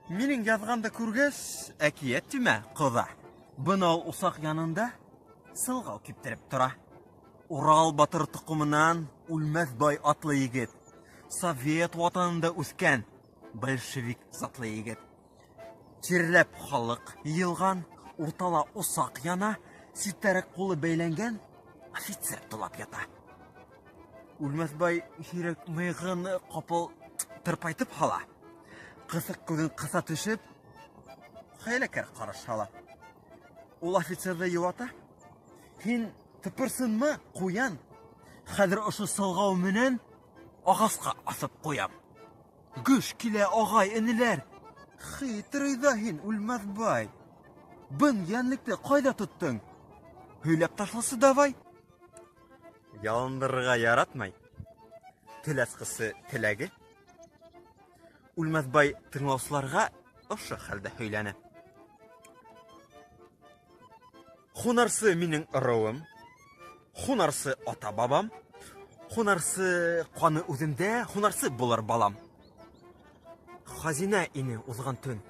Минең язганды күргәч, әкият тимә, кыза. Бынау усак янында сылгау киптереп тора. Урал батыр тукымынан үлмәс бай атлы егет. Совет ватанында үскән большевик затлы егет. Тирләп халык йылган, уртала усак яна, ситәрәк кулы бәйләнгән офицер тулап ята. Үлмәс бай һирәк мыйгын капыл тырпайтып һала. Кысык күзен кыса төшеп, хәйләкәр караш һала. Ул офицерды юата. Һин тыпырсынмы, куян? Хәзер ошо сылгау менән агаска асып куям. Гөш килә, агай, энеләр. Хитрый да һин, Үлмәс бай. Бын янлыкты кайда тоттың? Һөйләп ташласы давай. Ялындырырга яратмай. Теләскесе теләге. Үлмәс бай тыңлаусыларга ошо хәлдә һөйләне. Хунарсы минең ырыуым, хунарсы ата-бабам, хунарсы каны үземдә, хунарсы булыр балам. Хазина ине узган төн.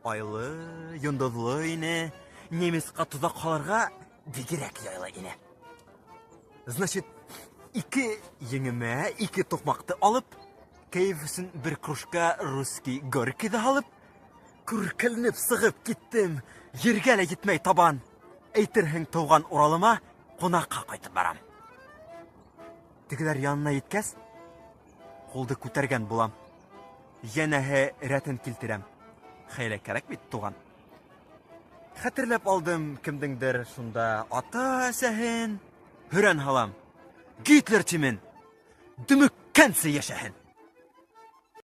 Айлы, йондызлы ине, немецка тузак халарга бигрәк яйлы ине. Значит, ике еңемә, ике токмакты алып, кәефсен бер кружка русский горькийды алып, күркәлнеп сыгып киттем, ергә лә җитмәй табан. Әйтерһең туган уралыма кунакка кайтып барам. Тегеләр янына еткәс, кулды күтәргән булам. Янәһе рәтен килтерәм. Хәйләкәрәк бит туган. Хәтерләп алдым кемдеңдер шунда ата-әсәһен. Хөрән һалам. Гитлер тимен. Дөмөккәнсе яшәһен.